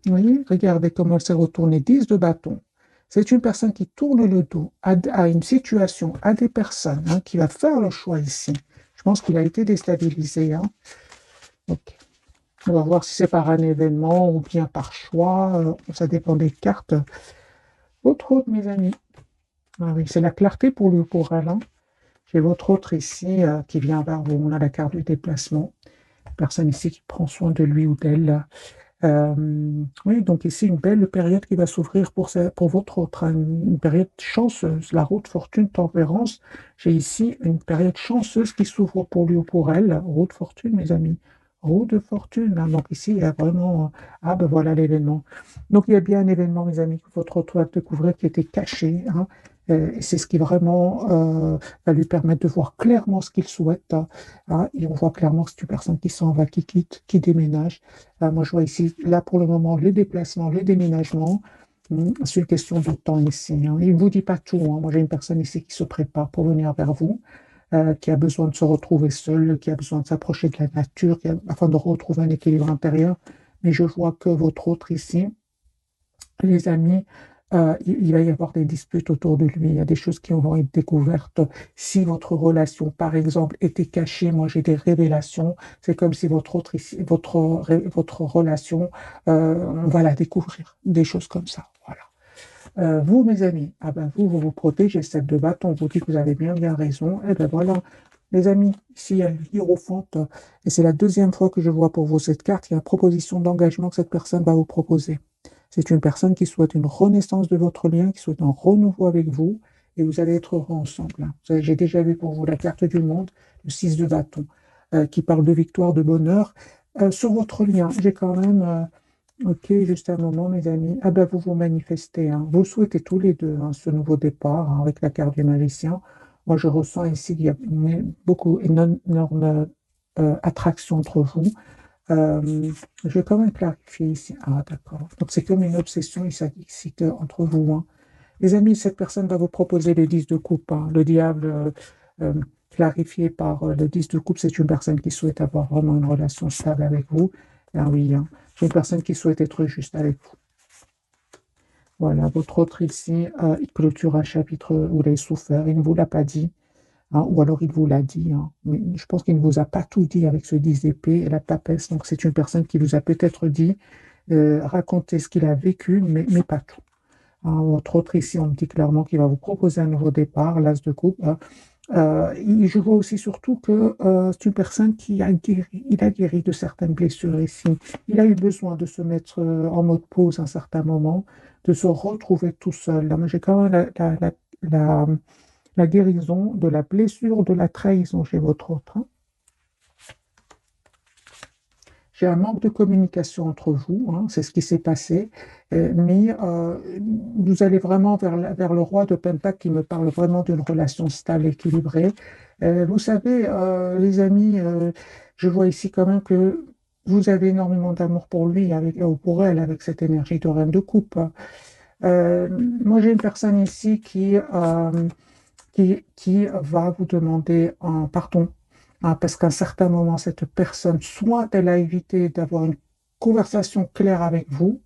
Oui, regardez comment elle s'est retournée. 10 de bâton. C'est une personne qui tourne le dos à une situation, à des personnes, hein, qui va faire le choix ici. Je pense qu'il a été déstabilisé, hein. Ok. On va voir si c'est par un événement ou bien par choix. Ça dépend des cartes. Votre autre, mes amis. Ah oui, c'est la clarté pour lui ou pour elle, hein. J'ai votre autre ici qui vient vers vous. On a la carte du déplacement. Personne ici qui prend soin de lui ou d'elle. Oui, donc ici, une belle période qui va s'ouvrir pour votre autre, hein, une période chanceuse. La route fortune, tempérance. J'ai ici une période chanceuse qui s'ouvre pour lui ou pour elle. Route fortune, mes amis. Roue de fortune, hein. Donc ici, il y a vraiment... Ah ben voilà l'événement. Donc il y a bien un événement, mes amis, que votre autre va découvrir qui était caché, hein. Et c'est ce qui vraiment va lui permettre de voir clairement ce qu'il souhaite, hein. Et on voit clairement que c'est une personne qui s'en va, qui quitte, qui déménage. Moi, je vois ici, là pour le moment, le déplacement, le déménagement. C'est une question de temps ici, hein. Il ne vous dit pas tout, hein. Moi, j'ai une personne ici qui se prépare pour venir vers vous, qui a besoin de se retrouver seule, qui a besoin de s'approcher de la nature, afin de retrouver un équilibre intérieur. Mais je vois que votre autre ici, les amis, il va y avoir des disputes autour de lui. Il y a des choses qui vont être découvertes. Si votre relation, par exemple, était cachée, moi j'ai des révélations. C'est comme si votre autre ici, votre relation, on va la découvrir. Des choses comme ça. Voilà. Vous, mes amis, ah ben vous vous protégez. Cette de bâton, on vous dit que vous avez bien raison. Eh ben voilà. Les amis, ici il y a une hiérophante, et c'est la deuxième fois que je vois pour vous cette carte. Il y a une proposition d'engagement que cette personne va vous proposer. C'est une personne qui souhaite une renaissance de votre lien, qui souhaite un renouveau avec vous, et vous allez être heureux ensemble, hein. J'ai déjà vu pour vous la carte du monde, le 6 de bâton, qui parle de victoire, de bonheur. Sur votre lien, j'ai quand même, ok, juste un moment, mes amis. Ah ben, vous vous manifestez, hein. Vous souhaitez tous les deux, hein, ce nouveau départ, hein, avec la carte du magicien. Moi, je ressens ici qu'il y a une énorme attraction entre vous. Je vais quand même clarifier ici. Ah, d'accord. Donc, c'est comme une obsession ici entre vous, hein. Les amis, cette personne va vous proposer le 10 de coupe, hein. Le diable, euh, clarifié par le 10 de coupe, c'est une personne qui souhaite avoir vraiment une relation stable avec vous. Ah oui, hein. C'est une personne qui souhaite être juste avec vous. Voilà, votre autre ici, il clôture un chapitre où il a souffert. Il ne vous l'a pas dit, hein, ou alors il vous l'a dit, hein. Mais je pense qu'il ne vous a pas tout dit avec ce 10 d'épée et la papesse. Donc c'est une personne qui vous a peut-être dit, raconter ce qu'il a vécu, mais pas tout, hein. Votre autre ici, on me dit clairement qu'il va vous proposer un nouveau départ, l'as de coupe, hein. Je vois aussi surtout que c'est une personne qui il a guéri de certaines blessures ici. Il a eu besoin de se mettre en mode pause à un certain moment, de se retrouver tout seul. Là, moi, j'ai quand même la, la guérison de la blessure de la trahison chez votre autre, hein. J'ai un manque de communication entre vous, hein, c'est ce qui s'est passé, mais vous allez vraiment vers le roi de Pentacle qui me parle vraiment d'une relation stable, équilibrée. Vous savez, les amis, je vois ici quand même que vous avez énormément d'amour pour lui ou pour elle avec cette énergie de reine de coupe. Moi, j'ai une personne ici qui va vous demander un pardon, hein, parce qu'à un certain moment, cette personne, soit elle a évité d'avoir une conversation claire avec vous,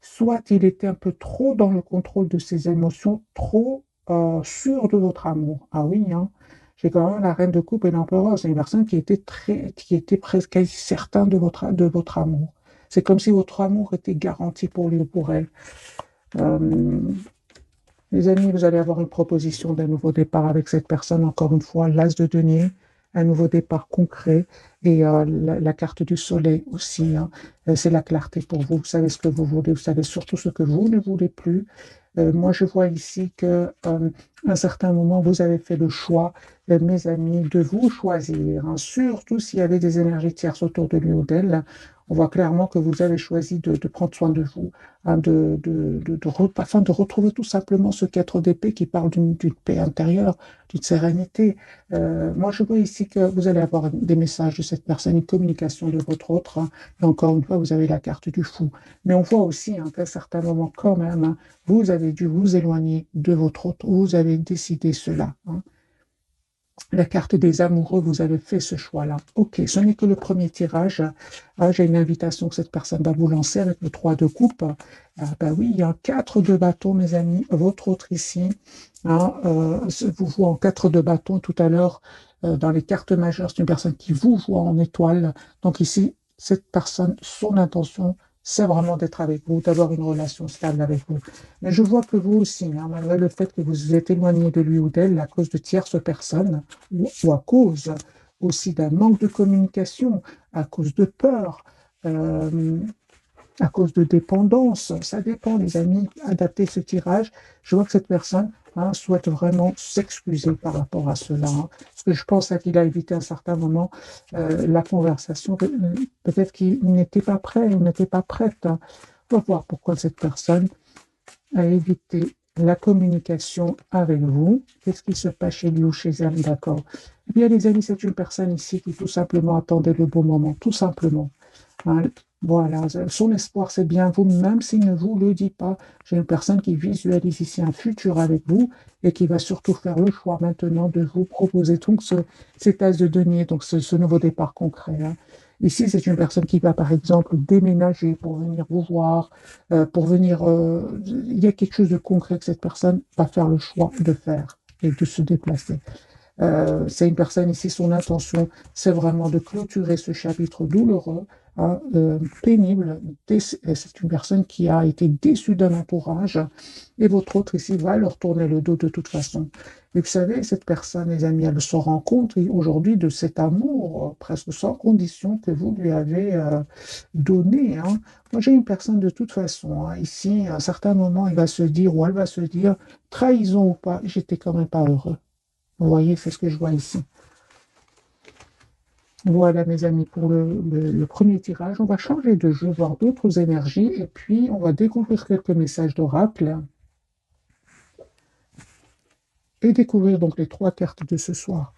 soit il était un peu trop dans le contrôle de ses émotions, trop sûr de votre amour. Ah oui, hein. J'ai quand même la reine de coupe et l'empereur. C'est une personne qui était presque quasi certain de votre amour. C'est comme si votre amour était garanti pour lui ou pour elle. Euh, les amis, vous allez avoir une proposition d'un nouveau départ avec cette personne. Encore une fois, l'as de denier, un nouveau départ concret et la carte du soleil aussi, hein. C'est la clarté pour vous. Vous savez ce que vous voulez, vous savez surtout ce que vous ne voulez plus. Moi, je vois ici que à un certain moment, vous avez fait le choix, mes amis, de vous choisir, hein. Surtout s'il y avait des énergies tierces autour de lui ou d'elle. On voit clairement que vous avez choisi de prendre soin de vous, hein, afin de retrouver tout simplement ce quatre d'épée qui parle d'une paix intérieure, d'une sérénité. Moi, je vois ici que vous allez avoir des messages de cette personne, une communication de votre autre, hein. Et encore une fois, vous avez la carte du fou. Mais on voit aussi, hein, qu'à un certain moment, quand même, hein, vous avez dû vous éloigner de votre autre, vous avez décidé cela, hein. La carte des amoureux, vous avez fait ce choix-là. Ok, ce n'est que le premier tirage. Ah, j'ai une invitation que cette personne va vous lancer avec le 3 de coupe. Ah, bah oui, il y a un 4 de bâton, mes amis. Votre autre ici, hein, vous voit en 4 de bâton tout à l'heure. Dans les cartes majeures, c'est une personne qui vous voit en étoile. Donc ici, cette personne, son intention, c'est vraiment d'être avec vous, d'avoir une relation stable avec vous. Mais je vois que vous aussi, hein, malgré le fait que vous vous êtes éloigné de lui ou d'elle à cause de tierces personnes, ou à cause aussi d'un manque de communication, à cause de peur, euh, à cause de dépendance. Ça dépend, les amis, adapter ce tirage. Je vois que cette personne, hein, souhaite vraiment s'excuser par rapport à cela, hein, parce que je pense qu'il a évité à un certain moment la conversation. Peut-être qu'il n'était pas prêt ou n'était pas prête, hein. On va voir pourquoi cette personne a évité la communication avec vous. Qu'est-ce qui se passe chez lui ou chez elle? D'accord. Eh bien, les amis, c'est une personne ici qui tout simplement attendait le bon moment, tout simplement. Hein, voilà, son espoir, c'est bien vous, même s'il ne vous le dit pas. J'ai une personne qui visualise ici un futur avec vous et qui va surtout faire le choix maintenant de vous proposer donc cet as de denier, donc ce nouveau départ concret, hein. Ici, c'est une personne qui va, par exemple, déménager pour venir vous voir, pour venir. Il y a quelque chose de concret que cette personne va faire le choix de faire et de se déplacer. C'est une personne ici, son intention, c'est vraiment de clôturer ce chapitre douloureux, hein, pénible. C'est une personne qui a été déçue d'un entourage et votre autre ici va leur tourner le dos de toute façon. Et vous savez, cette personne, les amis, elle se rend compte aujourd'hui de cet amour presque sans condition que vous lui avez donné, hein. Moi, j'ai une personne de toute façon, hein, ici, à un certain moment, il va se dire ou elle va se dire, trahison ou pas, j'étais quand même pas heureux. Vous voyez, c'est ce que je vois ici. Voilà, mes amis, pour le premier tirage. On va changer de jeu, voir d'autres énergies, et puis on va découvrir quelques messages d'oracle et découvrir donc les 3 cartes de ce soir.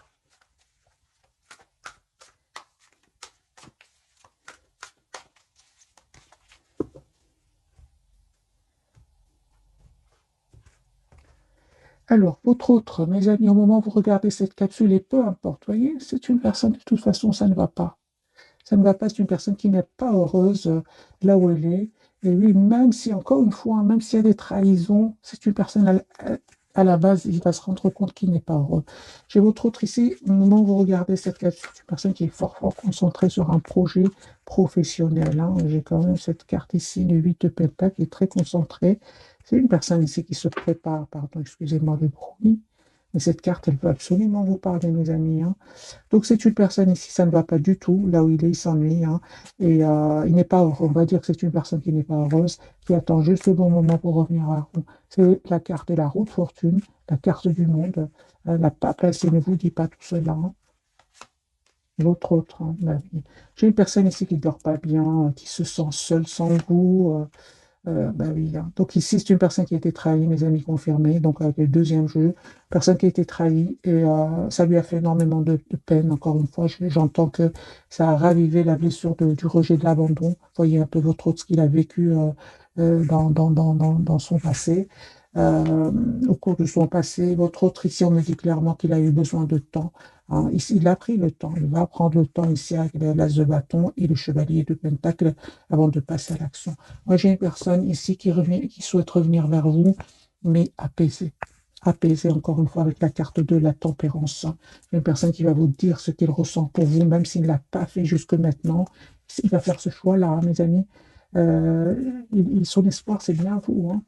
Alors, votre autre, mes amis, au moment où vous regardez cette capsule, et peu importe, vous voyez, c'est une personne, de toute façon, ça ne va pas. Ça ne va pas, c'est une personne qui n'est pas heureuse là où elle est. Et oui, même si, encore une fois, même s'il y a des trahisons, c'est une personne à la base, il va se rendre compte qu'il n'est pas heureux. J'ai votre autre ici, au moment où vous regardez cette capsule, c'est une personne qui est fort, fort concentrée sur un projet professionnel, hein. J'ai quand même cette carte ici, le 8 de Pentacle, qui est très concentrée. C'est une personne ici qui se prépare, pardon, excusez-moi le bruit. Mais cette carte, elle veut absolument vous parler, mes amis, hein. Donc, c'est une personne ici, ça ne va pas du tout. Là où il est, il s'ennuie, hein. Et il n'est pas heureux. On va dire que c'est une personne qui n'est pas heureuse, qui attend juste le bon moment pour revenir à vous. C'est la carte de la roue de fortune, la carte du monde. La papesse, il ne vous dit pas tout cela, hein. L'autre autre, hein, ma vie. J'ai une personne ici qui ne dort pas bien, qui se sent seule sans vous. Bah oui, hein. Donc ici, c'est une personne qui a été trahie, mes amis confirmés, donc avec le deuxième jeu, personne qui a été trahie, et ça lui a fait énormément de peine. Encore une fois, j'entends que ça a ravivé la blessure du rejet, de l'abandon. Voyez un peu votre autre, ce qu'il a vécu dans son passé. Euh, Au cours de son passé, votre autre ici, on me dit clairement qu'il a eu besoin de temps, hein. Ici, il a pris le temps, il va prendre le temps ici avec l'as de bâton et le chevalier de pentacle avant de passer à l'action. Moi, j'ai une personne ici qui souhaite revenir vers vous, mais apaisée. Apaisée, encore une fois, avec la carte de la tempérance. Une personne qui va vous dire ce qu'il ressent pour vous, même s'il ne l'a pas fait jusque maintenant. Il va faire ce choix-là, hein, mes amis. Son espoir, c'est bien vous, hein.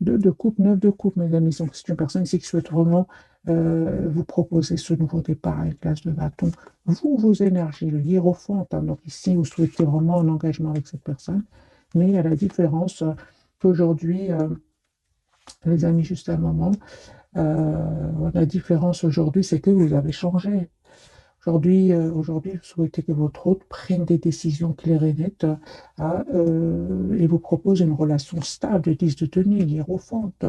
2 de coupe, 9 de coupe, mes amis. Donc, c'est une personne ici qui souhaite vraiment vous proposer ce nouveau départ avec l'as de bâton. Vous, vos énergies, le hiérophante, hein. Donc, ici, vous souhaitez vraiment un engagement avec cette personne. Mais il y a la différence qu'aujourd'hui, les amis, juste un moment, la différence aujourd'hui, c'est que vous avez changé. Aujourd'hui, vous souhaitez que votre hôte prenne des décisions claires et nettes, et vous propose une relation stable, 10 de tenue, hiérophante.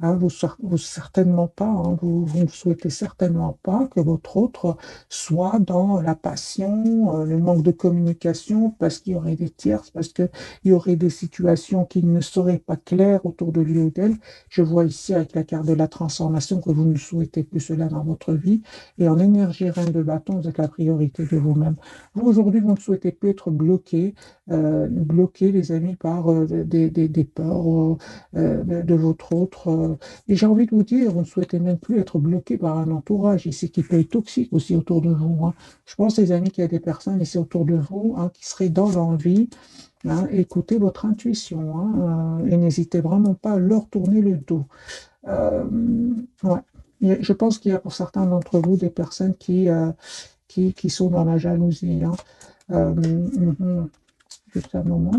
hein, vous certainement pas, hein, vous ne souhaitez certainement pas que votre autre soit dans la passion, le manque de communication, parce qu'il y aurait des tierces, parce qu'il y aurait des situations qui ne seraient pas claires autour de lui ou d'elle. Je vois ici avec la carte de la transformation que vous ne souhaitez plus cela dans votre vie. Et en énergie reine de bâton, vous êtes la priorité de vous-même. Vous, aujourd'hui, vous ne souhaitez plus être bloqué, les amis, par des peurs de votre autre. Et j'ai envie de vous dire, vous ne souhaitez même plus être bloqué par un entourage ici qui peut être toxique aussi autour de vous, hein. Je pense, les amis, qu'il y a des personnes ici autour de vous, hein, qui seraient dans l'envie, hein. Écoutez votre intuition, hein, et n'hésitez vraiment pas à leur tourner le dos. Euh, ouais. Je pense qu'il y a pour certains d'entre vous des personnes qui sont dans la jalousie, hein. Juste un moment.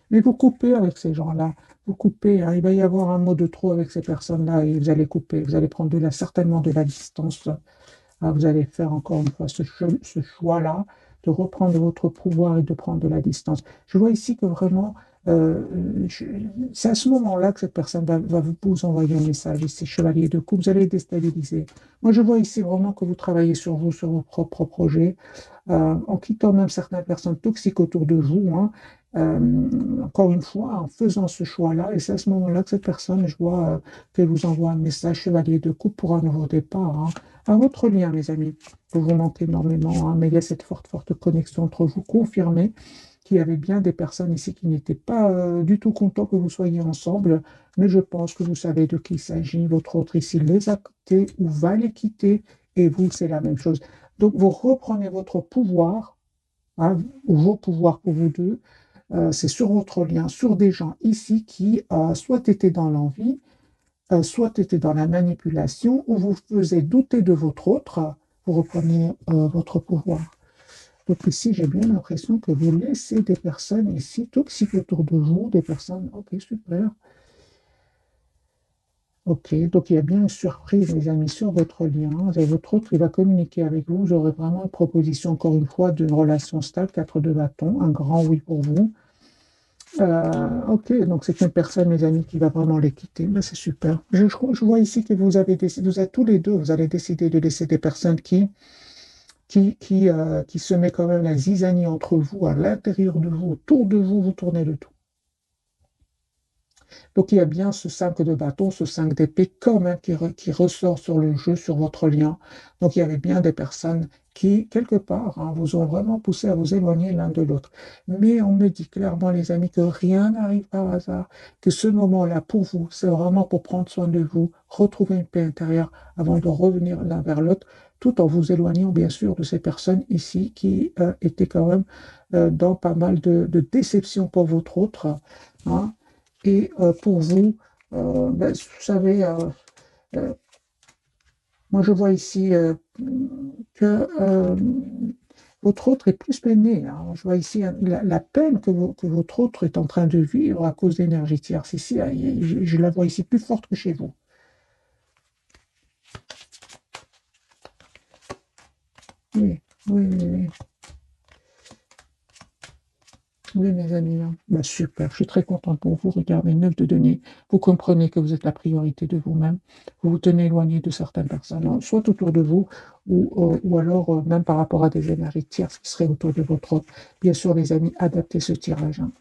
Mais vous coupez avec ces gens-là. Vous coupez, hein. Il va y avoir un mot de trop avec ces personnes-là et vous allez couper. Vous allez prendre certainement de la distance. Ah, vous allez faire encore une fois ce choix-là de reprendre votre pouvoir et de prendre de la distance. Je vois ici que vraiment, euh, je- c'est à ce moment-là que cette personne va vous envoyer un message, ici, chevalier de coupe, vous allez déstabiliser. Moi, je vois ici vraiment que vous travaillez sur vous, sur vos propres projets, en quittant même certaines personnes toxiques autour de vous, hein. Encore une fois, en faisant ce choix-là, et c'est à ce moment-là que cette personne, je vois qu'elle vous envoie un message chevalier de coupe pour un nouveau départ, hein. Un autre lien, mes amis, vous vous manquez énormément, hein, mais il y a cette forte connexion entre vous. Confirmez qu'il y avait bien des personnes ici qui n'étaient pas du tout contents que vous soyez ensemble, mais je pense que vous savez de qui il s'agit. Votre autre ici les a quittés ou va les quitter, et vous, c'est la même chose. Donc, vous reprenez votre pouvoir, hein, ou vos pouvoirs pour vous deux, c'est sur votre lien, sur des gens ici qui soit étaient dans l'envie, soit étaient dans la manipulation, ou vous faisiez douter de votre autre, vous reprenez votre pouvoir. Donc ici, j'ai bien l'impression que vous laissez des personnes ici toxiques autour de vous, des personnes, ok, super. Ok, donc il y a bien une surprise, les amis, sur votre lien. Vous avez votre autre qui va communiquer avec vous. J'aurai vraiment une proposition, encore une fois, de relation stable, 4 de bâton, un grand oui pour vous. Ok, donc c'est une personne, mes amis, qui va vraiment les quitter. Ben, c'est super. Je vois ici que vous avez décidé, vous êtes tous les deux, vous allez décider de laisser des personnes qui se met quand même la zizanie entre vous, à l'intérieur de vous, autour de vous, vous tournez le tout. Donc il y a bien ce 5 de bâton, ce 5 d'épée quand même qui ressort sur le jeu, sur votre lien. Donc il y avait bien des personnes qui, quelque part, hein, vous ont vraiment poussé à vous éloigner l'un de l'autre. Mais on me dit clairement, les amis, que rien n'arrive par hasard, que ce moment-là, pour vous, c'est vraiment pour prendre soin de vous, retrouver une paix intérieure avant de revenir l'un vers l'autre, tout en vous éloignant, bien sûr, de ces personnes ici qui étaient quand même dans pas mal de déceptions pour votre autre, hein. Et pour vous, ben, vous savez, euh, moi je vois ici que votre autre est plus peiné, hein. Je vois ici hein, la peine que votre autre est en train de vivre à cause d'énergie tierce. Ici, je la vois ici plus forte que chez vous. Oui, oui, oui, oui. Oui, mes amis, hein. Bah, super, je suis très contente pour vous. Regardez, 9 de denier. Vous comprenez que vous êtes la priorité de vous-même. Vous vous tenez éloigné de certaines personnes, hein, soit autour de vous, ou alors même par rapport à des énergies tierces qui seraient autour de votre autre. Bien sûr, les amis, adaptez ce tirage, hein.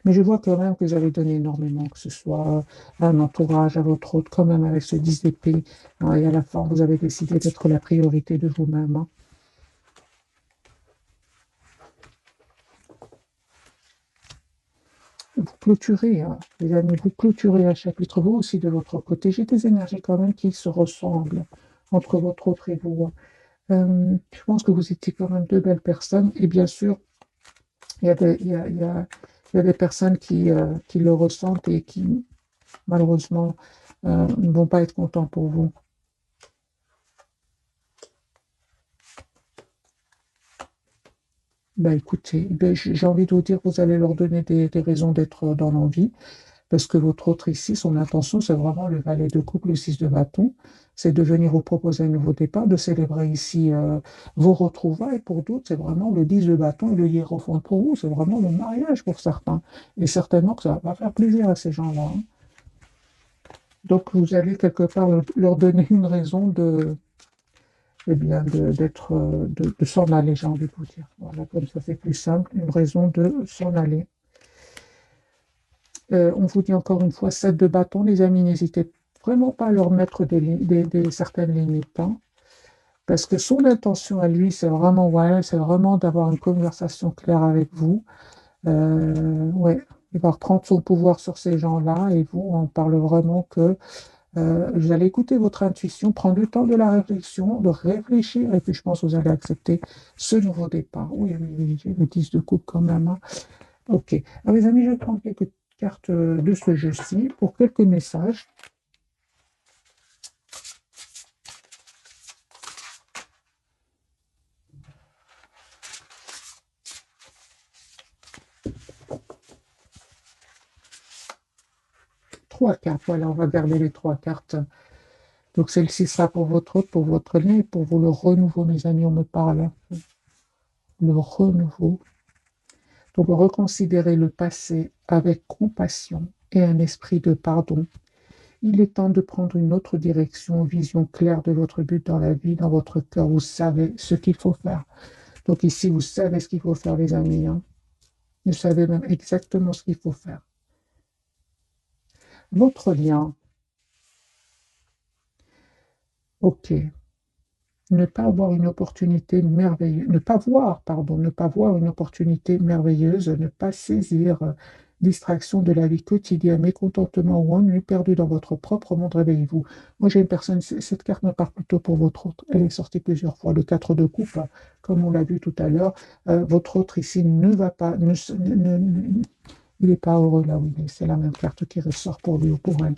Mais je vois quand même que vous avez donné énormément, que ce soit à un entourage, à votre autre, quand même avec ce 10 d'épée, hein, et à la fin, vous avez décidé d'être la priorité de vous-même, hein. Vous clôturez, hein, les amis, vous clôturez un chapitre, vous aussi de votre côté. J'ai des énergies quand même qui se ressemblent entre votre autre et vous. Je pense que vous étiez quand même deux belles personnes. Et bien sûr, il y a des, il y a des personnes qui le ressentent et qui, malheureusement, ne vont pas être contents pour vous. Ben, écoutez, ben, j'ai envie de vous dire que vous allez leur donner des raisons d'être dans l'envie. Parce que votre autre ici, son intention, c'est vraiment le valet de coupe, le 6 de bâton, c'est de venir vous proposer un nouveau départ, de célébrer ici vos retrouvailles. Pour d'autres, c'est vraiment le 10 de bâton et le hiérophant. Pour vous, c'est vraiment le mariage pour certains. Et certainement que ça va faire plaisir à ces gens-là, hein. Donc, vous allez quelque part leur donner une raison de, eh bien, de s'en aller, j'ai envie de vous dire. Voilà, comme ça, c'est plus simple, une raison de s'en aller. On vous dit encore une fois, 7 de bâton, les amis, n'hésitez vraiment pas à leur mettre certaines limites, hein, parce que son intention à lui, c'est vraiment, ouais, c'est vraiment d'avoir une conversation claire avec vous. Ouais, il va reprendre son pouvoir sur ces gens-là et vous, on parle vraiment que vous allez écouter votre intuition, prendre le temps de la réflexion, de réfléchir, et puis je pense que vous allez accepter ce nouveau départ. Oui, oui, oui, j'ai le 10 de coupe quand même, hein. Ok. Alors, les amis, je vais prendre quelques cartes de ce jeu-ci pour quelques messages. Trois cartes, voilà, on va garder les trois cartes. Donc, celle-ci sera pour votre hôte, pour votre lien et pour vous le renouveau, mes amis, on me parle. Le renouveau. Donc, reconsidérez le passé avec compassion et un esprit de pardon. Il est temps de prendre une autre direction, une vision claire de votre but dans la vie, dans votre cœur. Vous savez ce qu'il faut faire. Donc ici, vous savez ce qu'il faut faire, les amis, hein. Vous savez même exactement ce qu'il faut faire. Votre lien, ok. Ne pas avoir une opportunité merveilleuse, ne pas voir, pardon, ne pas voir une opportunité merveilleuse, ne pas saisir distraction de la vie quotidienne, mécontentement ou ennui perdu dans votre propre monde, réveillez-vous. Moi, j'ai une personne, cette carte me parle plutôt pour votre autre. Elle est sortie plusieurs fois, le 4 de coupe, hein, comme on l'a vu tout à l'heure. Votre autre ici ne va pas, il n'est pas heureux là où il est. C'est la même carte qui ressort pour lui ou pour elle.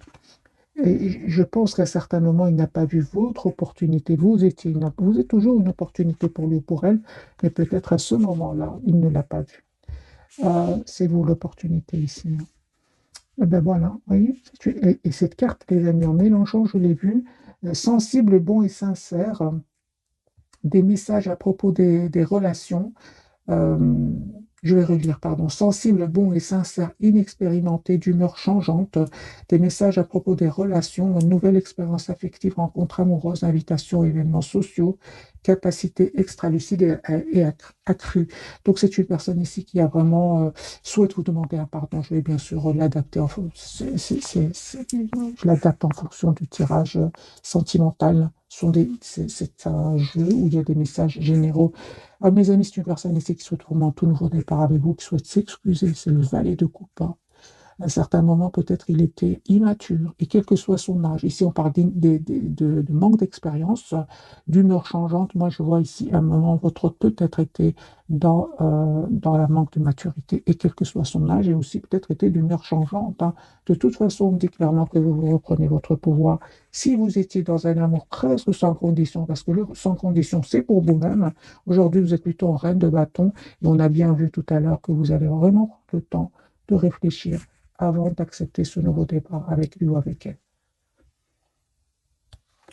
Et je pense qu'à certains moments, il n'a pas vu votre opportunité. Vous êtes toujours une opportunité pour lui ou pour elle, mais peut-être à ce moment-là, il ne l'a pas vu. C'est vous l'opportunité ici, hein. Et ben voilà, voyez. Et cette carte, les amis, en mélangeant, je l'ai vu, sensible, bon et sincère, des messages à propos des relations. euh, je vais relire, pardon, sensible, bon et sincère, inexpérimenté, d'humeur changeante, des messages à propos des relations, une nouvelle expérience affective, rencontre amoureuse, invitations, événements sociaux, capacité extra-lucide et accrue. Donc c'est une personne ici qui a vraiment souhaite vous demander un pardon. Je vais bien sûr l'adapter, je l'adapte en fonction du tirage sentimental. C'est un jeu où il y a des messages généraux. Ah, mes amis, c'est une personne ici qui souhaite vraiment un tout nouveau départ avec vous, qui souhaite s'excuser. C'est le valet de coupe, hein. À un certain moment, peut-être il était immature, et quel que soit son âge. Ici, on parle de manque d'expérience, d'humeur changeante. Moi, je vois ici un moment, votre hôte peut-être été dans la manque de maturité, et quel que soit son âge, et aussi peut-être été d'humeur changeante, hein. De toute façon, on me dit clairement que vous reprenez votre pouvoir. Si vous étiez dans un amour presque sans condition, parce que le sans condition, c'est pour vous-même, aujourd'hui, vous êtes plutôt en reine de bâton, et on a bien vu tout à l'heure que vous avez vraiment prendre le temps de réfléchir avant d'accepter ce nouveau départ avec lui ou avec elle.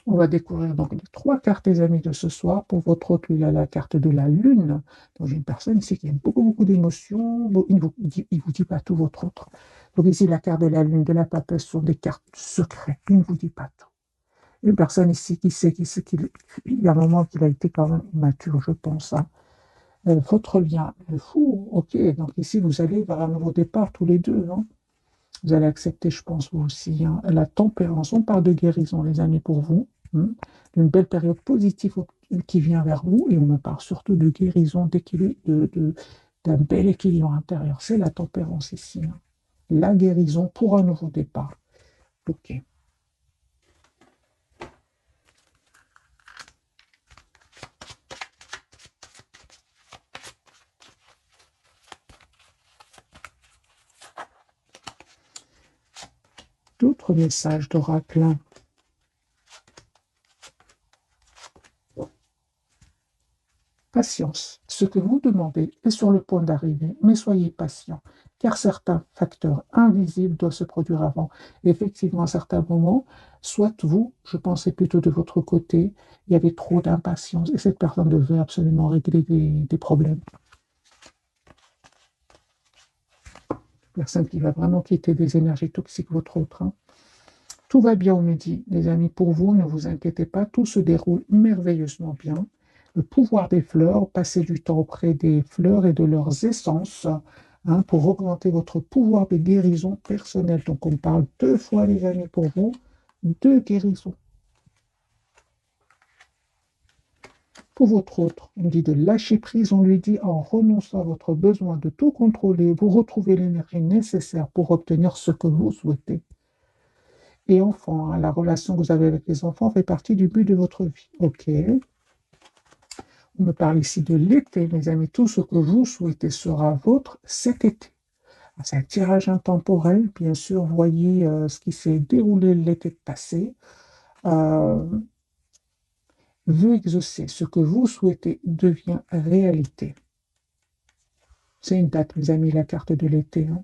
On va découvrir donc les trois cartes, les amis, de ce soir. Pour votre autre, il y a la carte de la Lune. Donc, j'ai une personne ici qui a beaucoup, beaucoup d'émotions. Bon, il vous dit pas tout, votre autre. Donc, ici, la carte de la Lune, de la papesse sont des cartes secrètes. Il ne vous dit pas tout. Une personne ici qui sait qu'il y a un moment qu'il a été quand même immature, je pense, hein. Votre lien, fou, ok. Donc, ici, vous allez vers un nouveau départ tous les deux, hein. Vous allez accepter, je pense, vous aussi, hein, la tempérance. On parle de guérison, les amis, pour vous, hein, d'une belle période positive qui vient vers vous, et on me parle surtout de guérison, d'équilibre, d'un bel équilibre intérieur. C'est la tempérance ici, hein. La guérison pour un nouveau départ. Ok. D'autres messages d'oracle. Patience. Ce que vous demandez est sur le point d'arriver, mais soyez patient, car certains facteurs invisibles doivent se produire avant. Effectivement, à certains moments, soit vous, je pensais plutôt de votre côté, il y avait trop d'impatience et cette personne devait absolument régler des problèmes. Personne qui va vraiment quitter des énergies toxiques, votre autre, hein. Tout va bien, on me dit, les amis, pour vous, ne vous inquiétez pas, tout se déroule merveilleusement bien. Le pouvoir des fleurs, passez du temps auprès des fleurs et de leurs essences, hein, pour augmenter votre pouvoir de guérison personnelle. Donc, on parle 2 fois, les amis, pour vous, de guérison. Pour votre autre, on dit de lâcher prise, on lui dit en renonçant à votre besoin de tout contrôler, vous retrouvez l'énergie nécessaire pour obtenir ce que vous souhaitez. Et enfant, hein, la relation que vous avez avec les enfants fait partie du but de votre vie. Ok. On me parle ici de l'été, mes amis. Tout ce que vous souhaitez sera vôtre cet été. C'est un tirage intemporel. Bien sûr, voyez ce qui s'est déroulé l'été passé. Veut exaucer. Ce que vous souhaitez devient réalité. C'est une date, mes amis, la carte de l'été. Hein.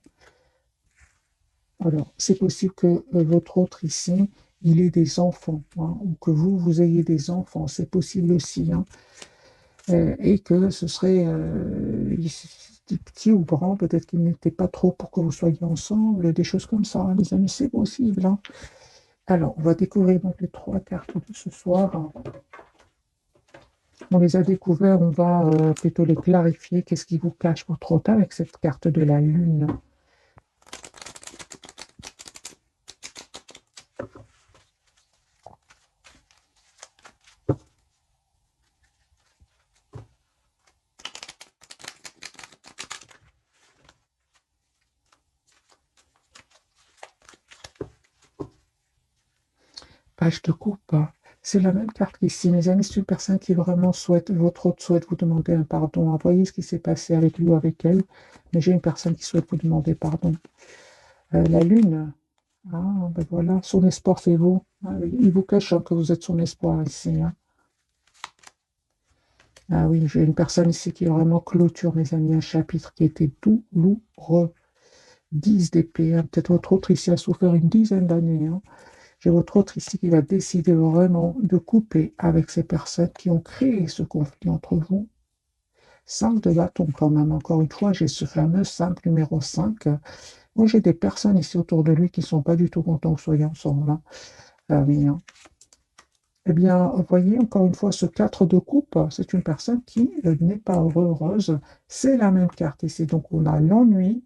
Alors, c'est possible que votre autre ici, il ait des enfants, hein, ou que vous ayez des enfants. C'est possible aussi. Hein. Et que ce serait petit ou grand, peut-être qu'il n'était pas trop pour que vous soyez ensemble, des choses comme ça, hein, les amis, c'est possible. Hein. Alors, on va découvrir donc les 3 cartes de ce soir. On les a découvertes, on va plutôt les clarifier. Qu'est-ce qui vous cache votre autre avec cette carte de la Lune? Page de coupe. C'est la même carte qu'ici, mes amis. C'est une personne qui vraiment souhaite, votre autre souhaite vous demander un pardon. Voyez ce qui s'est passé avec lui ou avec elle. Mais j'ai une personne qui souhaite vous demander pardon. La Lune. Ah, ben voilà, son espoir fait vous. Ah, il vous cache hein, que vous êtes son espoir ici. Hein. Ah oui, j'ai une personne ici qui vraiment clôture, mes amis, un chapitre qui était douloureux. 10 d'épée. Hein. Peut-être votre autre ici a souffert une dizaine d'années. Hein. J'ai votre autre ici qui va décider vraiment de couper avec ces personnes qui ont créé ce conflit entre vous. 5 de bâton quand même. Encore une fois, j'ai ce fameux 5 numéro 5. Moi, j'ai des personnes ici autour de lui qui ne sont pas du tout contents que vous soyez ensemble. Hein. Ah oui, hein. Eh bien, vous voyez, encore une fois, ce 4 de coupe, c'est une personne qui n'est pas heureuse. C'est la même carte ici. Donc, on a l'ennui,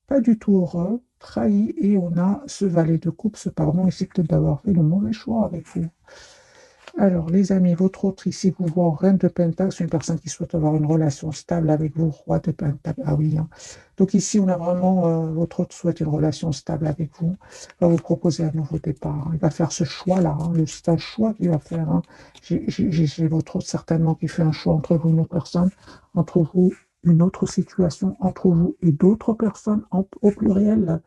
pas du tout heureux, trahi, et on a ce valet de coupe, ce pardon ici, peut-être d'avoir fait le mauvais choix avec vous. Alors, les amis, votre autre ici, vous voit en reine de Pentacle, c'est une personne qui souhaite avoir une relation stable avec vous, roi de Pentacle. Ah oui. Hein. Donc ici, on a vraiment, votre autre souhaite une relation stable avec vous, va vous proposer un nouveau départ. Hein. Il va faire ce choix-là. Hein. C'est un choix qu'il va faire. Hein. J'ai votre autre certainement qui fait un choix entre vous et une autre personne, entre vous, une autre situation, entre vous et d'autres personnes, au pluriel,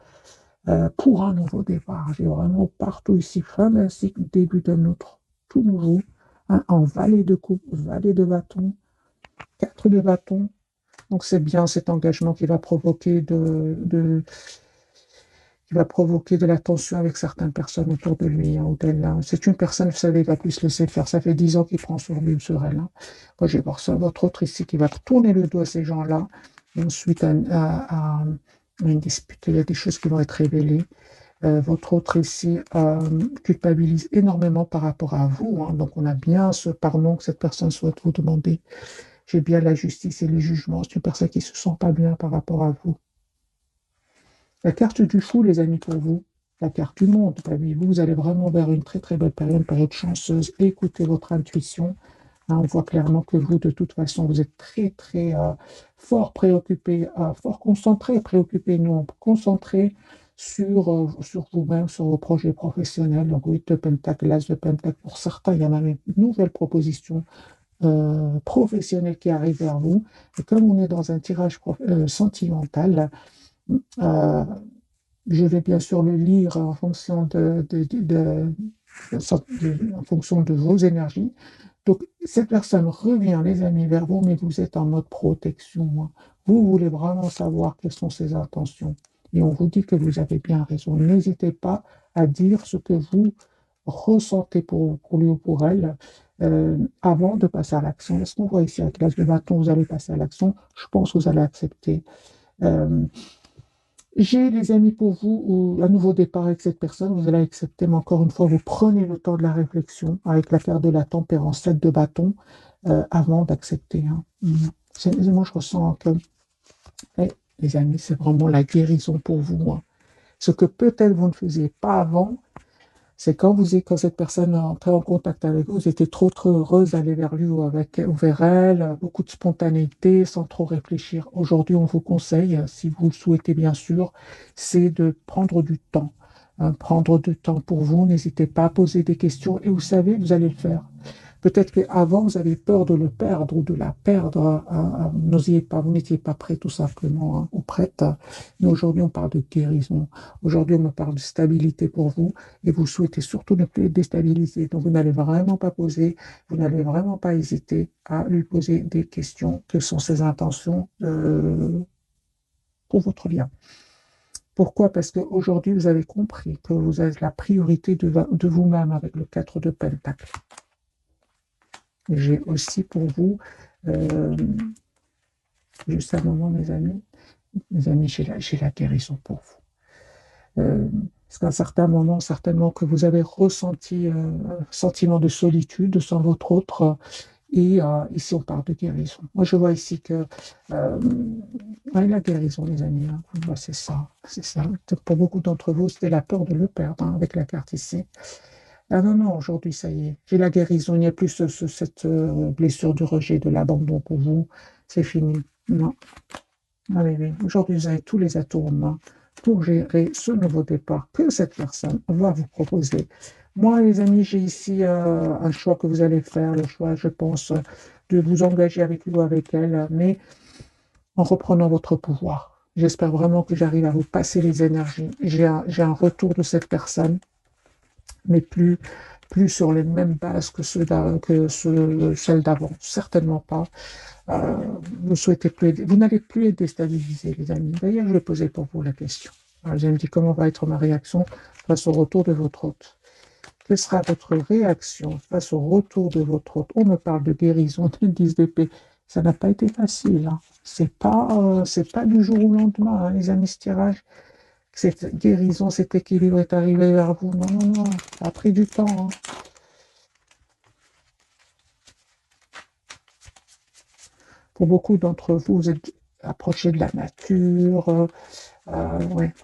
pour un nouveau départ. J'ai vraiment partout ici, fin d'un cycle, début d'un autre. Tout nouveau, hein, en valet de coupe, valet de bâton, 4 de bâton. Donc c'est bien cet engagement qui va provoquer de la tension avec certaines personnes autour de lui, hein, ou d'elle. Hein. C'est une personne, vous savez, il va plus se laisser faire. Ça fait 10 ans qu'il prend sur lui ou sur elle. Hein. Moi, j'ai voir ça, votre autre ici qui va tourner le dos à ces gens-là. Et ensuite, à une dispute, il y a des choses qui vont être révélées. Votre autre ici culpabilise énormément par rapport à vous. Hein. Donc, on a bien ce pardon que cette personne souhaite vous demander. J'ai bien la justice et le jugement. C'est une personne qui ne se sent pas bien par rapport à vous. La carte du fou, les amis, pour vous. La carte du monde. Bah oui, vous allez vraiment vers une très très belle période, une période chanceuse. Écoutez votre intuition. Hein, on voit clairement que vous, de toute façon, vous êtes très très fort préoccupé, fort concentré, préoccupé, non, concentré sur vous-même, sur vos projets professionnels. Donc, 8 de Pentacle, l'As de Pentacle. Pour certains, il y en a même une nouvelle proposition professionnelle qui arrive vers vous. Et comme on est dans un tirage sentimental, je vais bien sûr le lire en fonction en fonction de vos énergies. Donc, cette personne revient, les amis, vers vous, mais vous êtes en mode protection. Hein. Vous voulez vraiment savoir quelles sont ses intentions. Et on vous dit que vous avez bien raison. N'hésitez pas à dire ce que vous ressentez pour lui ou pour elle avant de passer à l'action. Est-ce qu'on voit ici avec l'âge de bâton, vous allez passer à l'action? Je pense que vous allez accepter. J'ai, les amis, pour vous, un nouveau départ avec cette personne. Vous allez accepter, mais encore une fois, vous prenez le temps de la réflexion avec la carte de la tempérance, 7 de bâton, avant d'accepter, hein. Moi, je ressens que, eh, les amis, c'est vraiment la guérison pour vous, hein. Ce que peut-être vous ne faisiez pas avant, c'est quand cette personne est entrée en contact avec vous, vous étiez trop heureuse d'aller vers lui ou vers elle, beaucoup de spontanéité, sans trop réfléchir. Aujourd'hui, on vous conseille, si vous le souhaitez bien sûr, c'est de prendre du temps. Prendre du temps pour vous, n'hésitez pas à poser des questions et vous savez, vous allez le faire. Peut-être qu'avant, vous avez peur de le perdre ou de la perdre. Vous n'étiez pas prêt tout simplement, hein, ou prête. Mais aujourd'hui, on parle de guérison. Aujourd'hui, on me parle de stabilité pour vous et vous souhaitez surtout ne plus être déstabilisé. Donc, vous n'allez vraiment pas hésiter à lui poser des questions. Quelles sont ses intentions pour votre lien? Pourquoi? Parce qu'aujourd'hui, vous avez compris que vous avez la priorité de vous-même avec le 4 de Pentacle. J'ai aussi pour vous, euh, juste un moment, mes amis, j'ai la guérison pour vous. Parce qu'à un certain moment, certainement que vous avez ressenti un sentiment de solitude sans votre autre, et ici on parle de guérison. Moi, je vois ici que ouais, la guérison, les amis, hein, ouais, c'est ça, c'est ça. Pour beaucoup d'entre vous, c'était la peur de le perdre, hein, avec la carte ici. Ah non, non, aujourd'hui, ça y est, j'ai la guérison. Il n'y a plus cette blessure du rejet, de l'abandon pour vous. C'est fini. Non. Ah oui, oui. Aujourd'hui, vous avez tous les atouts en main pour gérer ce nouveau départ que cette personne va vous proposer. Moi, les amis, j'ai ici un choix que vous allez faire. Le choix, je pense, de vous engager avec lui ou avec elle, mais en reprenant votre pouvoir. J'espère vraiment que j'arrive à vous passer les énergies. J'ai un retour de cette personne, mais plus sur les mêmes bases que celles d'avant. Certainement pas. Vous n'allez plus être déstabilisé, les amis. D'ailleurs, je vais poser pour vous la question. Alors, vous allez me dire comment va être ma réaction face au retour de votre hôte. Quelle sera votre réaction face au retour de votre hôte? On me parle de guérison, de 10 d'épée. Ça n'a pas été facile, hein. C'est pas du jour au lendemain, hein, les amis, ce tirage. Cette guérison, cet équilibre est arrivé vers vous. Non, non, non, ça a pris du temps, hein. Pour beaucoup d'entre vous, vous êtes approchés de la nature. Ouais.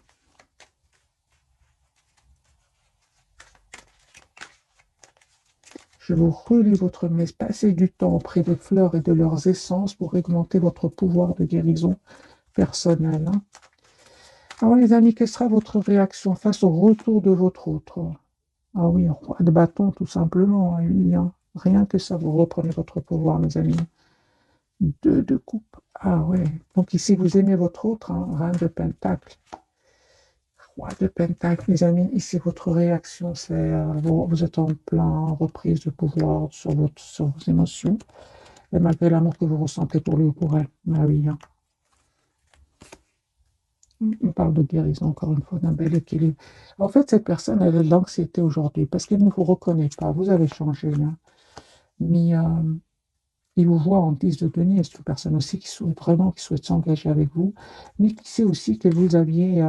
Je vous relis votre messe. Passez du temps auprès des fleurs et de leurs essences pour augmenter votre pouvoir de guérison personnelle, hein. Alors, les amis, quelle sera votre réaction face au retour de votre autre? Ah oui, roi de bâton, tout simplement, hein, oui, hein. Rien que ça, vous reprenez votre pouvoir, mes amis. Deux de coupe. Ah ouais. Donc ici, vous aimez votre autre, hein, reine de pentacle. Roi de pentacle, les amis, ici, votre réaction, c'est vous êtes en plein reprise de pouvoir sur vos émotions, et malgré l'amour que vous ressentez pour lui ou pour elle. Ah oui, hein. On parle de guérison, encore une fois, d'un bel équilibre. En fait, cette personne, elle a de l'anxiété aujourd'hui parce qu'elle ne vous reconnaît pas. Vous avez changé, hein. Mais il vous voit en 10 de denier. C'est une personne aussi qui souhaite s'engager avec vous, mais qui sait aussi que vous aviez,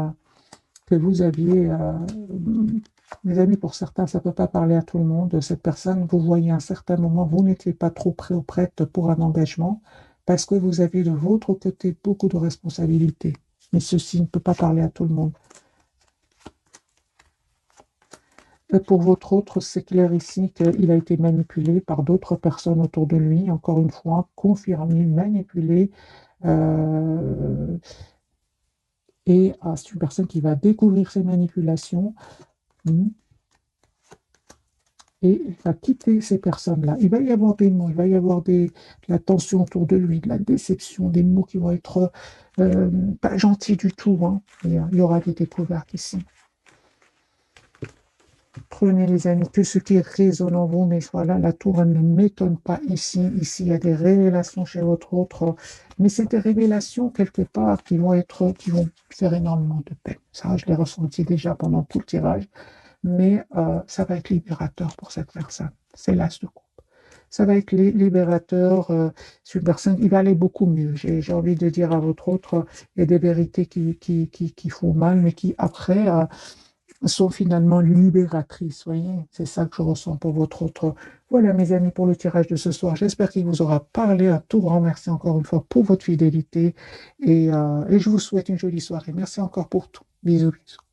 les amis, pour certains, ça ne peut pas parler à tout le monde. Cette personne, vous voyez à un certain moment, vous n'étiez pas trop prêt ou prête pour un engagement parce que vous aviez de votre côté beaucoup de responsabilités. Mais ceci ne peut pas parler à tout le monde. Et pour votre autre, c'est clair ici qu'il a été manipulé par d'autres personnes autour de lui, encore une fois, confirmé, manipulé. euh, c'est une personne qui va découvrir ces manipulations. Et il va quitter ces personnes-là. Il va y avoir des mots, il va y avoir de la tension autour de lui, de la déception, des mots qui vont être pas gentils du tout, hein. Et, il y aura des découvertes ici. Prenez les amis, tout ce qui résonne en vous, mais voilà, la tour, elle ne m'étonne pas ici. Ici, il y a des révélations chez votre autre, mais c'est des révélations quelque part qui vont faire énormément de peine. Ça, je l'ai ressenti déjà pendant tout le tirage, mais ça va être libérateur pour cette personne. C'est l'as de coupe. ça va être libérateur. C'est une personne, il va aller beaucoup mieux. J'ai envie de dire à votre autre, il y a des vérités qui font mal, mais qui après sont finalement libératrices. Voyez, c'est ça que je ressens pour votre autre. Voilà, mes amis, pour le tirage de ce soir. J'espère qu'il vous aura parlé. Un tout grand merci encore une fois pour votre fidélité et je vous souhaite une jolie soirée. Merci encore pour tout. Bisous, bisous.